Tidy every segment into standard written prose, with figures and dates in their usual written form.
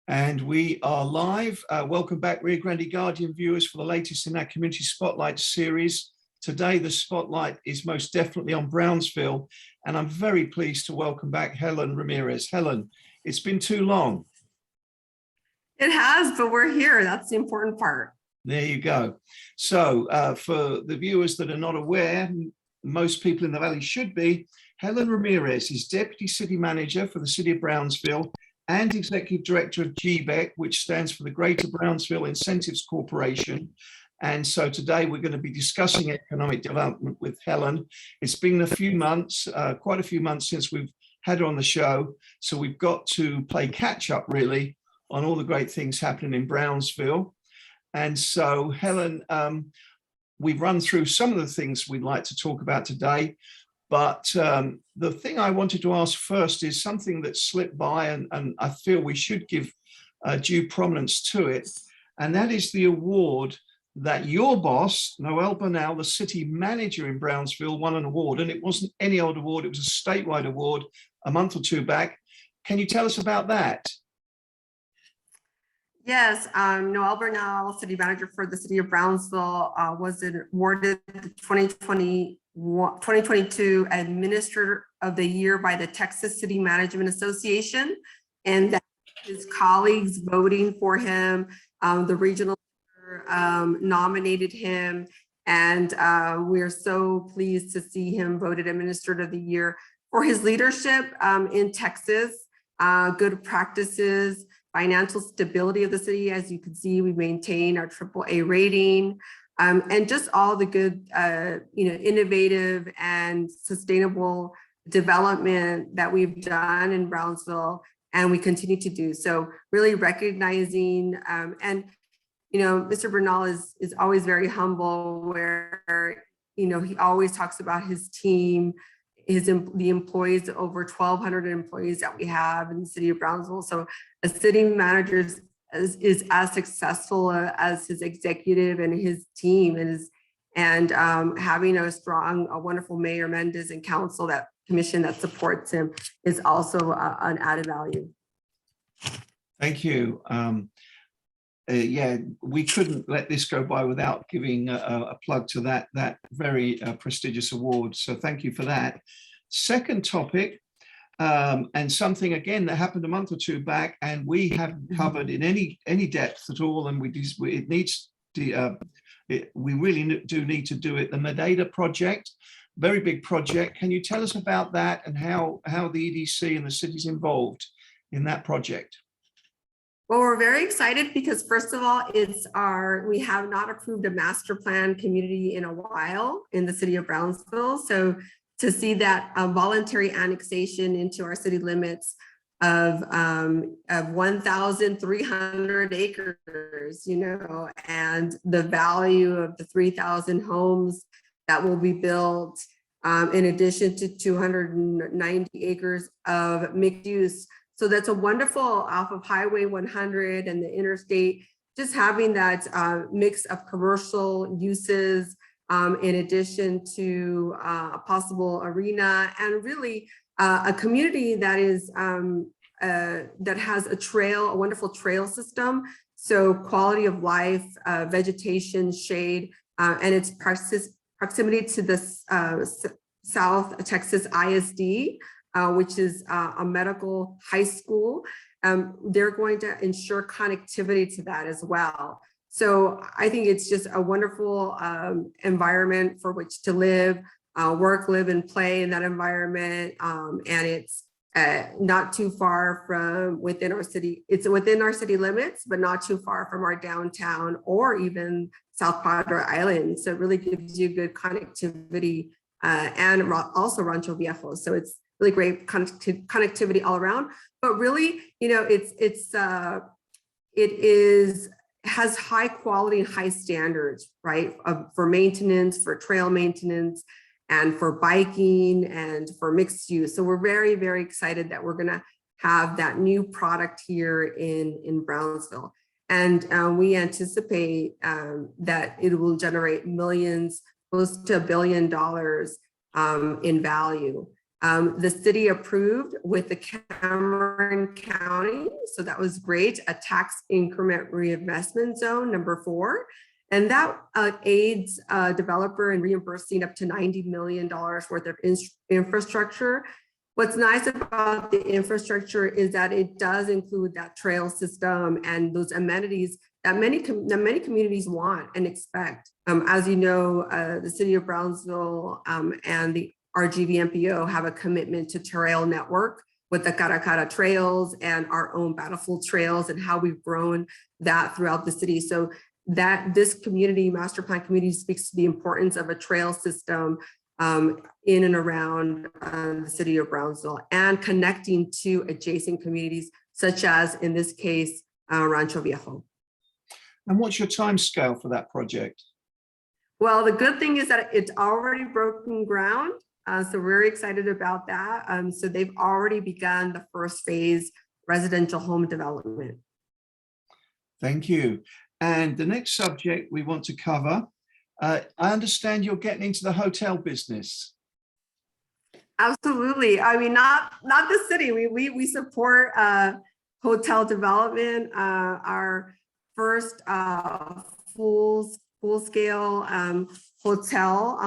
And we are live. Welcome back, Rio Grande Guardian viewers, for the latest in our Community Spotlight series. Today, the spotlight is most definitely on Brownsville, and I'm very pleased to welcome back Helen Ramirez. Helen, it's been too long. It has, but we're here. That's the important part. There you go. So for the viewers that are not aware, most people in the Valley should be, Helen Ramirez is Deputy City Manager for the City of Brownsville and Executive Director of GBEC, which stands for the Greater Brownsville Incentives Corporation. And so today we're going to be discussing economic development with Helen. It's been a few months, quite a few months since we've had her on the show. So we've got to play catch up really on all the great things happening in Brownsville. And so Helen, we've run through some of the things we'd like to talk about today. But the thing I wanted to ask first is something that slipped by, and I feel we should give due prominence to it. And that is the award that your boss, Noel Bernal, the city manager in Brownsville, won an award. And it wasn't any old award, it was a statewide award a month or two back. Can you tell us about that? Yes, Noel Bernal, city manager for the city of Brownsville, was awarded the 2022 Administrator of the Year by the Texas City Management Association, and that his colleagues voting for him, the regional nominated him, and we're so pleased to see him voted Administrator of the Year for his leadership in Texas, good practices, financial stability of the city. As you can see, we maintain our AAA rating, and just all the good, innovative and sustainable development that we've done in Brownsville, and we continue to do. So really recognizing, and Mr. Bernal is always very humble, where he always talks about his team, the employees, over 1,200 employees that we have in the city of Brownsville. So a city manager is as successful as his executive and his team, and having a wonderful Mayor Mendez and council, that commission that supports him, is also an added value. Thank you. Yeah, we couldn't let this go by without giving a plug to that very prestigious award. So thank you for that. Second topic, and something again that happened a month or two back, and we haven't covered in any depth at all, and we really do need to do it. The Madeira project, very big project. Can you tell us about that and how the EDC and the city's involved in that project? Well, we're very excited because, first of all, we have not approved a master plan community in a while in the city of Brownsville. So to see that voluntary annexation into our city limits of 1,300 acres, and the value of the 3,000 homes that will be built, in addition to 290 acres of mixed use. So that's a wonderful, off of Highway 100 and the interstate, just having that mix of commercial uses, in addition to a possible arena, and really a community that is that has a wonderful trail system. So quality of life, vegetation, shade, and its proximity to the South Texas ISD. Which is a medical high school. They're going to ensure connectivity to that as well. So I think it's just a wonderful environment for which to live, work, live, and play in that environment. And it's not too far from within our city. It's within our city limits, but not too far from our downtown or even South Padre Island. So it really gives you good connectivity, and also Rancho Viejo. So it's really great connectivity all around, but really, it has high quality and high standards, right? For maintenance, for trail maintenance, and for biking and for mixed use. So we're very, very excited that we're gonna have that new product here in Brownsville. And we anticipate that it will generate millions, close to $1 billion in value. The city approved with the Cameron County, so that was great, a tax increment reinvestment zone, number 4. And that aids a developer in reimbursing up to $90 million worth of infrastructure. What's nice about the infrastructure is that it does include that trail system and those amenities that many communities want and expect. As you know, the city of Brownsville and the RGV-MPO have a commitment to trail network with the Caracara trails and our own Battlefield trails and how we've grown that throughout the city. So that this community, master plan community, speaks to the importance of a trail system in and around the city of Brownsville and connecting to adjacent communities, such as in this case, Rancho Viejo. And what's your time scale for that project? Well, the good thing is that it's already broken ground. So we're excited about that. So they've already begun the first phase residential home development. Thank you. And the next subject we want to cover, I understand you're getting into the hotel business. Absolutely. I mean, not the city. We support hotel development. Our first full-scale hotel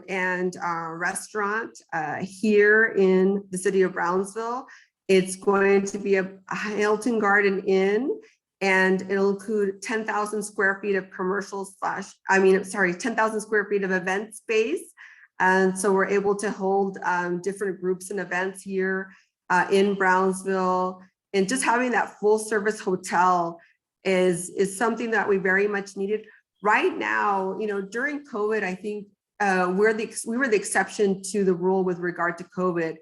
and restaurant here in the city of Brownsville. It's going to be a Hilton Garden Inn, and it'll include 10,000 square feet of 10,000 square feet of event space. And so we're able to hold different groups and events here in Brownsville. And just having that full service hotel is something that we very much needed. Right now, during COVID, I think we were the exception to the rule with regard to COVID.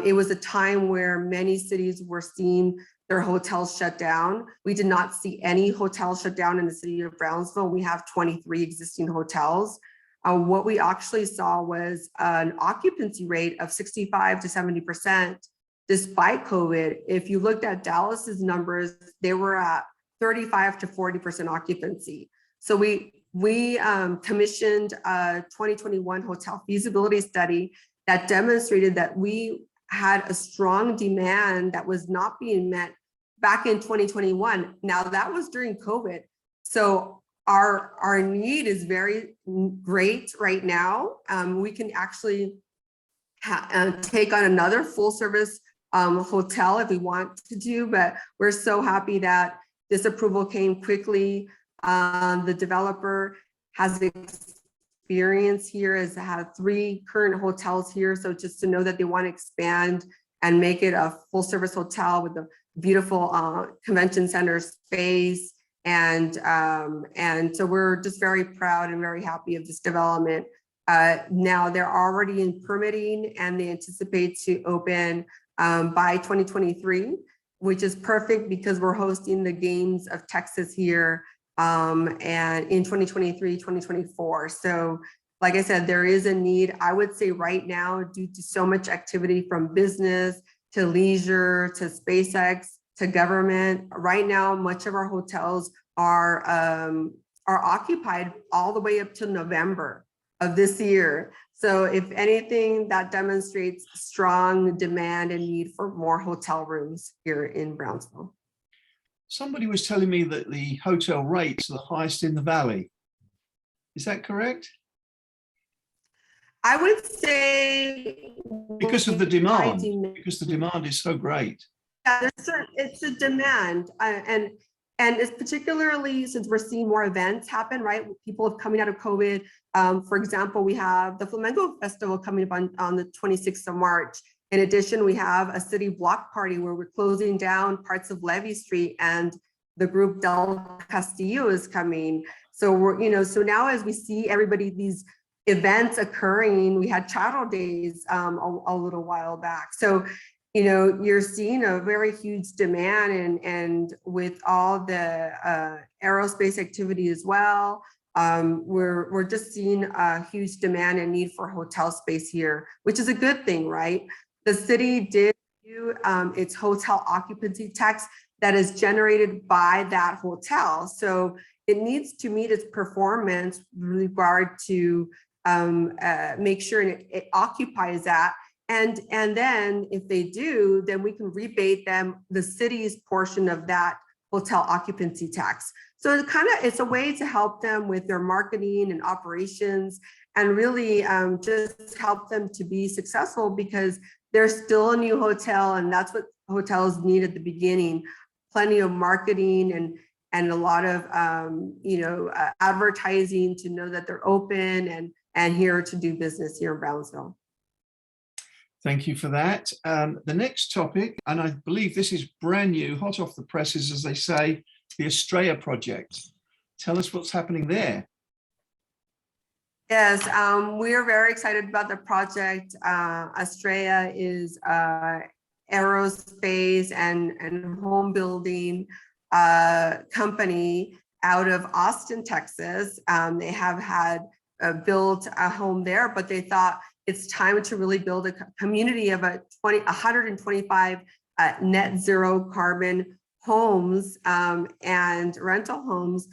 It was a time where many cities were seeing their hotels shut down. We did not see any hotels shut down in the city of Brownsville. We have 23 existing hotels. What we actually saw was an occupancy rate of 65 to 70% despite COVID. If you looked at Dallas's numbers, they were at 35 to 40% occupancy. So we commissioned a 2021 hotel feasibility study that demonstrated that we had a strong demand that was not being met back in 2021. Now that was during COVID. So our need is very great right now. We can actually take on another full service hotel if we want to do, but we're so happy that this approval came quickly. The developer has experience here, has had 3 current hotels here. So just to know that they want to expand and make it a full service hotel with a beautiful convention center space. And so we're just very proud and very happy of this development. Now they're already in permitting and they anticipate to open by 2023, which is perfect because we're hosting the Games of Texas here and in 2023, 2024. So like I said, there is a need, I would say right now, due to so much activity from business to leisure to SpaceX to government. Right now, much of our hotels are occupied all the way up to November of this year. So if anything, that demonstrates strong demand and need for more hotel rooms here in Brownsville. Somebody was telling me that the hotel rates are the highest in the valley. Is that correct? I would say because of the demand, because the demand is so great. Yeah, it's a demand, and it's particularly since we're seeing more events happen, right? People have coming out of COVID. For example, we have the Flamenco Festival coming up on the 26th of March. In addition, we have a city block party where we're closing down parts of Levy Street, and the group Del Castillo is coming. So we're, so now as we see everybody, these events occurring, we had Charro Days a little while back. So, you're seeing a very huge demand, and with all the aerospace activity as well, we're just seeing a huge demand and need for hotel space here, which is a good thing, right? The city did do its hotel occupancy tax that is generated by that hotel. So it needs to meet its performance with regard to make sure it occupies that. And then if they do, then we can rebate them the city's portion of that hotel occupancy tax. So it's a way to help them with their marketing and operations, and really just help them to be successful, because they're still a new hotel, and that's what hotels need at the beginning. Plenty of marketing and a lot of advertising to know that they're open and here to do business here in Brownsville. Thank you for that. The next topic, and I believe this is brand new, hot off the presses, as they say, the Estrella project. Tell us what's happening there. Yes, we are very excited about the project. Estrella is aerospace and home building company out of Austin, Texas. They have had built a home there, but they thought it's time to really build a community of 125 net zero carbon homes and rental homes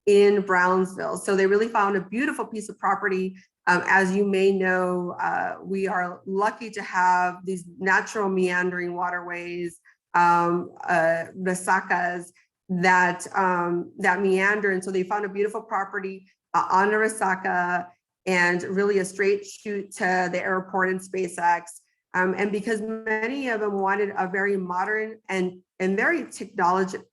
in Brownsville. So they really found a beautiful piece of property. As you may know, we are lucky to have these natural meandering waterways, resacas that meander. And so they found a beautiful property on a resaca, and really a straight shoot to the airport and SpaceX. And because many of them wanted a very modern and very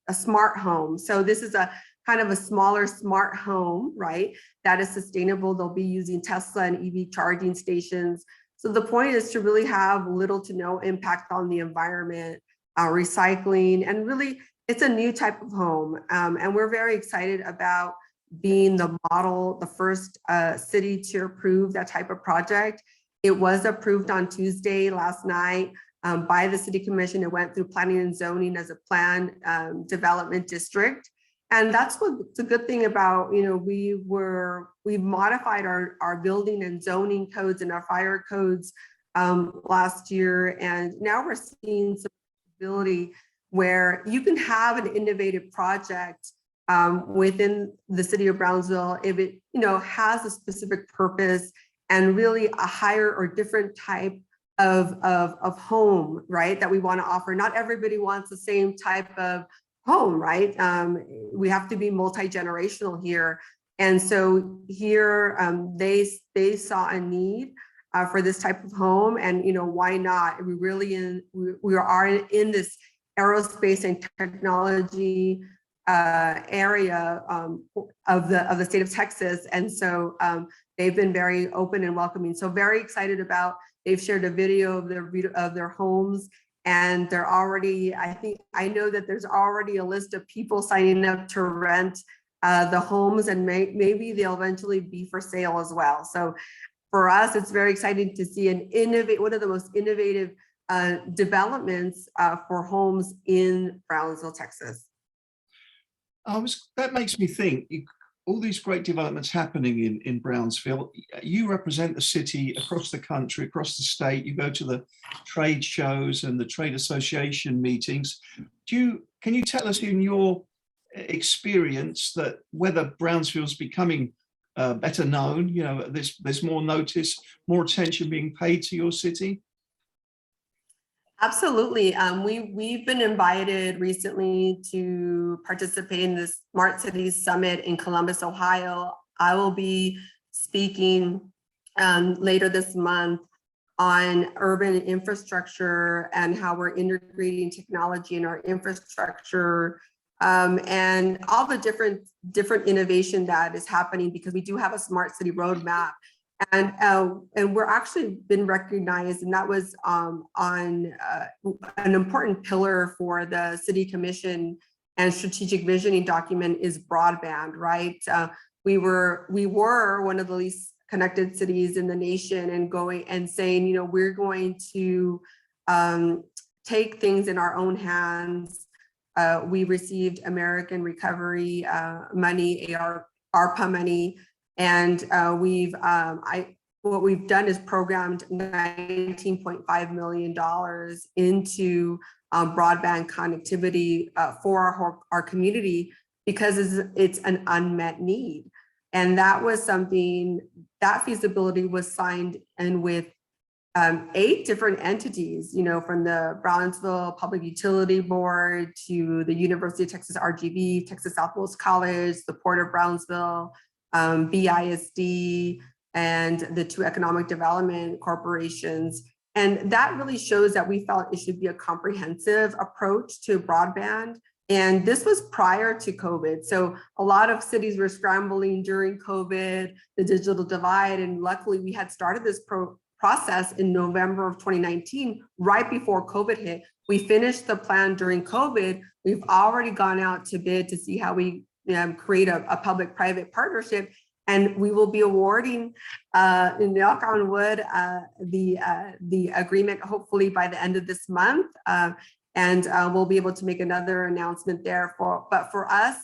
a smart home. So this is a kind of a smaller smart home, right? That is sustainable. They'll be using Tesla and EV charging stations. So the point is to really have little to no impact on the environment, recycling, and really it's a new type of home. And we're very excited about being the model, the first city to approve that type of project. It was approved on Tuesday last night by the City Commission. It went through planning and zoning as a planned development district. And that's what's a good thing about, we modified our building and zoning codes and our fire codes last year. And now we're seeing some ability where you can have an innovative project within the city of Brownsville if it has a specific purpose and really a higher or different type of home, right, that we want to offer. Not everybody wants the same type of home, right? We have to be multi-generational here. And so here they saw a need for this type of home, and why not? We are in this aerospace and technology area of the state of Texas, and so they've been very open and welcoming. So very excited about. They've shared a video of their homes, and they're already. I know that there's already a list of people signing up to rent the homes, and maybe they'll eventually be for sale as well. So for us, it's very exciting to see one of the most innovative developments for homes in Brownsville, Texas. That makes me think, all these great developments happening in Brownsville. You represent the city across the country, across the state. You go to the trade shows and the trade association meetings. Can you tell us in your experience that whether Brownsville's becoming better known, there's more notice, more attention being paid to your city? Absolutely. We've been invited recently to participate in the Smart Cities Summit in Columbus, Ohio. I will be speaking later this month on urban infrastructure and how we're integrating technology in our infrastructure, and all the different innovation that is happening, because we do have a smart city roadmap. And we're actually been recognized, and that was on an important pillar for the City Commission and strategic visioning document is broadband, right? We were one of the least connected cities in the nation, and going and saying, we're going to take things in our own hands. We received American Recovery money, ARPA money. And what we've done is programmed $19.5 million into broadband connectivity for our community, because it's an unmet need. And that was something, that feasibility was signed in with 8 different entities, from the Brownsville Public Utility Board to the University of Texas RGV, Texas Southwest College, the Port of Brownsville, BISD, and the 2 economic development corporations. And that really shows that we felt it should be a comprehensive approach to broadband. And this was prior to COVID. So a lot of cities were scrambling during COVID, the digital divide. And luckily we had started this process in November of 2019, right before COVID hit. We finished the plan during COVID. We've already gone out to bid to see how we create a public-private partnership. And we will be awarding, knock on wood, the agreement hopefully by the end of this month. And we'll be able to make another announcement there. But for us,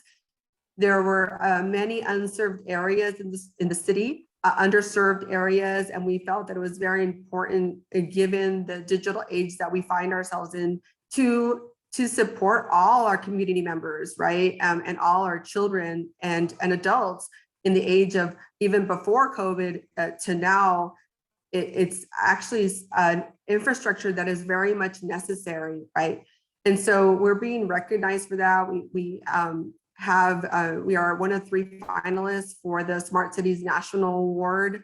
there were many unserved areas in the city, underserved areas, and we felt that it was very important, given the digital age that we find ourselves in, to support all our community members, right, and all our children and adults in the age of even before COVID to now. It's actually an infrastructure that is very much necessary, right? And so we're being recognized for that. We are one of 3 finalists for the Smart Cities National Award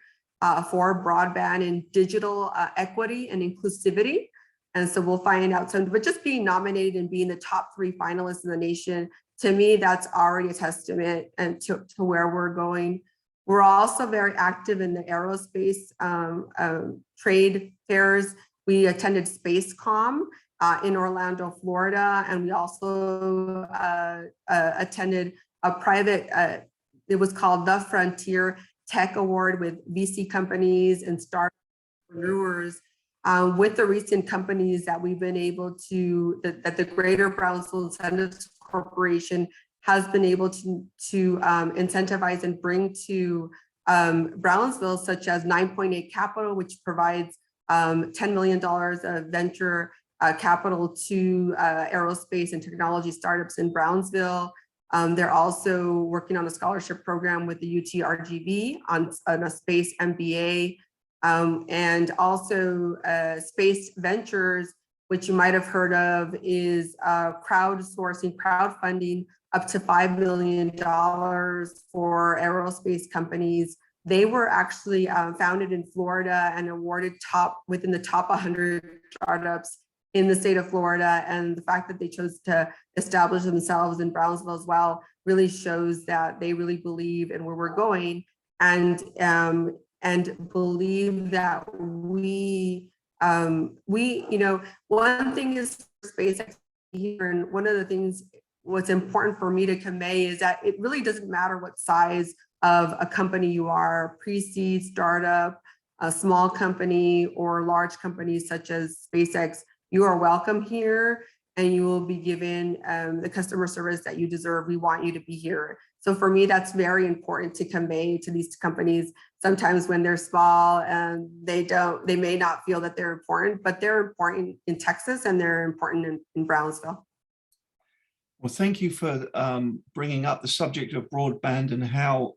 for broadband and digital equity and inclusivity. And so we'll find out soon, but just being nominated and being the top 3 finalists in the nation, to me, that's already a testament and to where we're going. We're also very active in the aerospace trade fairs. We attended SpaceCom in Orlando, Florida, and we also attended a private, it was called the Frontier Tech Award with VC companies and startup entrepreneurs. With the recent companies that we've been able to, that the Greater Brownsville Incentives Corporation has been able to incentivize and bring to Brownsville, such as 9.8 Capital, which provides $10 million of venture capital to aerospace and technology startups in Brownsville. They're also working on a scholarship program with the UT RGV on a space MBA, and also Space Ventures, which you might have heard of, is crowdfunding up to $5 million for aerospace companies. They were actually founded in Florida and awarded within the top 100 startups in the state of Florida. And the fact that they chose to establish themselves in Brownsville as well really shows that they really believe in where we're going, and believe that we, one thing is SpaceX here, and one of the things what's important for me to convey is that it really doesn't matter what size of a company you are, pre-seed, startup, a small company, or large companies such as SpaceX. You are welcome here, and you will be given the customer service that you deserve. We want you to be here. So for me, that's very important to convey to these companies. Sometimes when they're small and they may not feel that they're important, but they're important in Texas and they're important in Brownsville. Well, thank you for bringing up the subject of broadband and how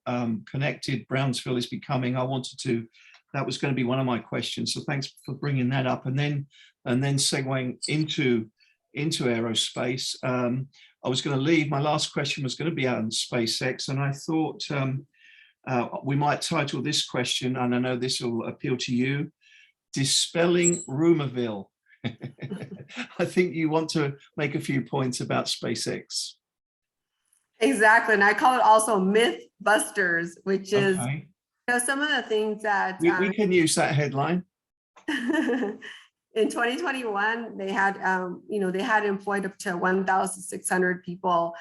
connected Brownsville is becoming. That was going to be one of my questions. So thanks for bringing that up. And then segueing into aerospace. I was going to leave, my last question was going to be on SpaceX, and I thought we might title this question, and I know this will appeal to you, Dispelling Rumorville. I think you want to make a few points about SpaceX. Exactly, and I call it also Myth Busters, which is some of the things that we can use that headline. In 2021, they had employed up to 1,600 people,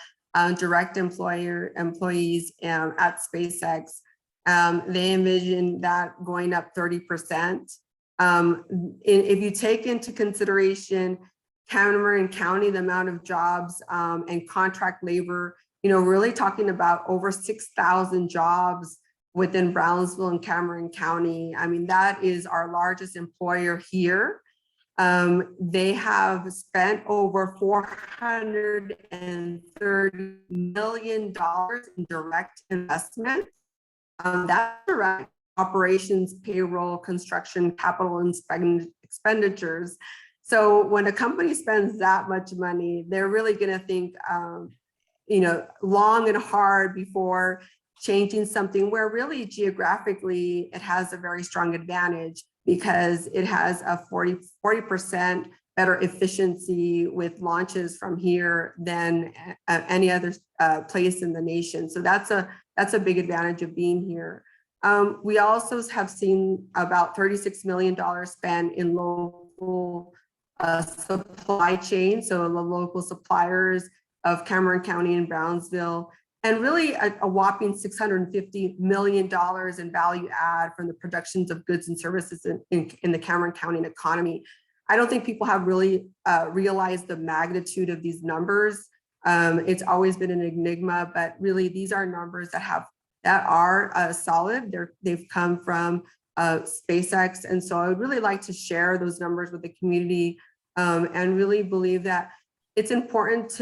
direct employees at SpaceX. They envisioned that going up 30%. If you take into consideration Cameron County, the amount of jobs and contract labor, really talking about over 6,000 jobs within Brownsville and Cameron County. I mean, that is our largest employer here. They have spent over $430 million in direct investment. That's direct. operations, payroll, construction, capital expenditures. So when a company spends that much money, they're really going to think, long and hard before changing something where really geographically it has a very strong advantage because it has a 40% better efficiency with launches from here than any other place in the nation. So that's a big advantage of being here. We also have seen about $36 million spent in local supply chain, so the local suppliers of Cameron County and Brownsville, and really a whopping $650 million in value add from the productions of goods and services in the Cameron County economy. I don't think people have really realized the magnitude of these numbers. It's always been an enigma, but really these are numbers that are solid. They've come from SpaceX, and so I would really like to share those numbers with the community, and really believe that it's important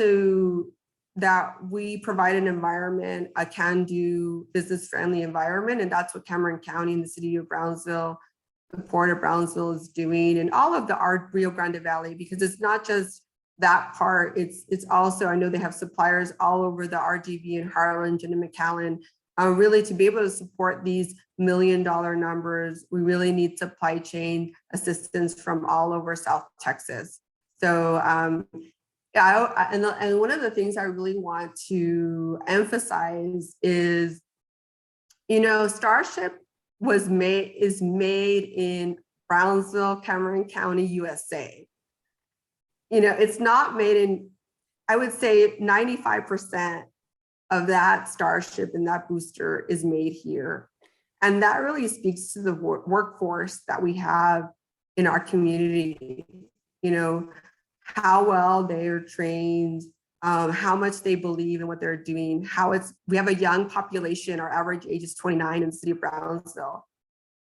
that we provide an environment, a can-do, business-friendly environment, and that's what Cameron County and the city of Brownsville, the Port of Brownsville is doing, and all of the Rio Grande Valley, because it's not just that part, it's also, I know they have suppliers all over the RGV and Harlan and McAllen. Really, to be able to support these $1 million numbers, we really need supply chain assistance from all over South Texas. So, and one of the things I really want to emphasize is, Starship is made in Brownsville, Cameron County, USA. It's not made in, I would say 95% of that Starship and that booster is made here. And that really speaks to the workforce that we have in our community, how well they are trained, how much they believe in what they're doing, we have a young population, our average age is 29 in the city of Brownsville.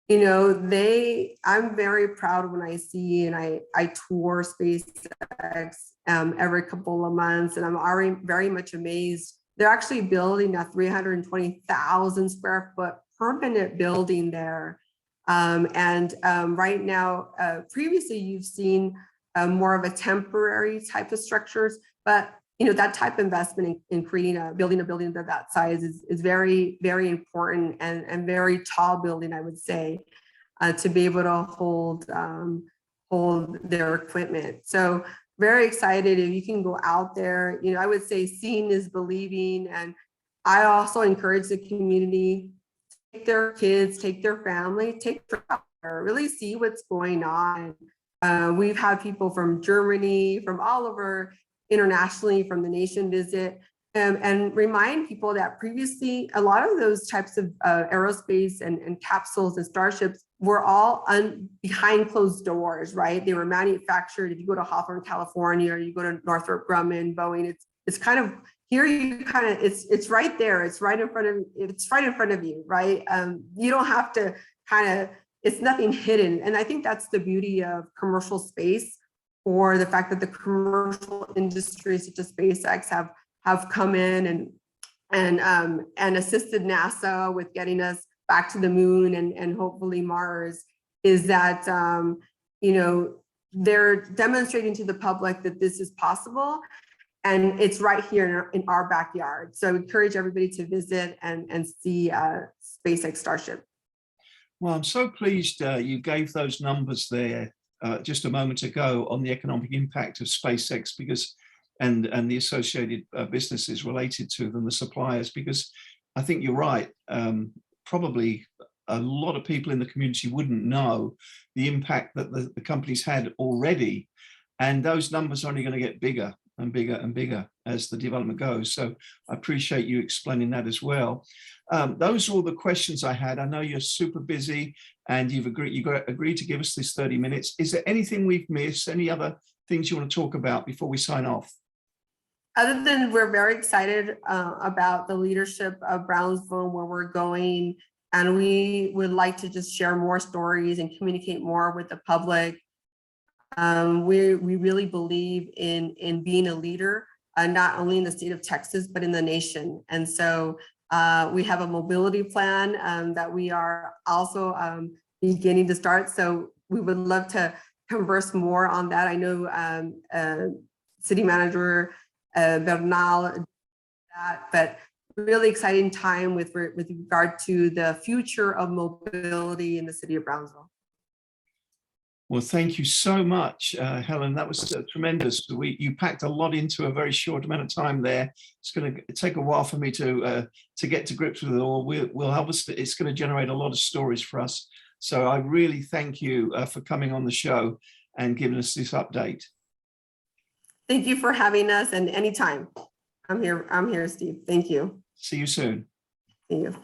I'm very proud when I see, and I tour SpaceX every couple of months, and I'm already very much amazed. They're actually building a 320,000 square foot permanent building there. Right now, previously you've seen more of a temporary type of structures, but that type of investment in creating building a building of that size is very, very important, and very tall building, I would say, to be able to hold their equipment. So very excited if you can go out there. I would say seeing is believing, and I also encourage the community, take their kids, take their family, take really see what's going on. We've had people from Germany, from all over internationally, from the nation visit, and remind people that previously a lot of those types of aerospace and capsules and starships were all behind closed doors, right? They were manufactured. If you go to Hawthorne, California, or you go to Northrop Grumman, Boeing, it's kind of here. It's right there. It's right in front of you, right? You don't have to it's nothing hidden. And I think that's the beauty of commercial space, or the fact that the commercial industries such as SpaceX have come in and assisted NASA with getting us back to the moon and hopefully Mars, is that they're demonstrating to the public that this is possible, and it's right here in our backyard. So I encourage everybody to visit and see SpaceX Starship. Well, I'm so pleased you gave those numbers there just a moment ago on the economic impact of SpaceX, and the associated businesses related to them, the suppliers, because I think you're right. Probably a lot of people in the community wouldn't know the impact that the companies had already, and those numbers are only going to get bigger and bigger and bigger as the development goes. So I appreciate you explaining that as well. Those are all the questions I had. I know you're super busy, and you agreed to give us this 30 minutes. Is there anything we've missed? Any other things you want to talk about before we sign off? Other than we're very excited about the leadership of Brownsville, where we're going, and we would like to just share more stories and communicate more with the public. We really believe in being a leader, not only in the state of Texas, but in the nation. And so We have a mobility plan that we are also beginning to start. So we would love to converse more on that. I know City Manager Bernal, but really exciting time with regard to the future of mobility in the city of Brownsville. Well, thank you so much, Helen. That was tremendous. You packed a lot into a very short amount of time there. It's going to take a while for me to get to grips with it all. We'll help us. It's going to generate a lot of stories for us. So I really thank you for coming on the show and giving us this update. Thank you for having us, and anytime. I'm here, Steve. Thank you. See you soon. See you.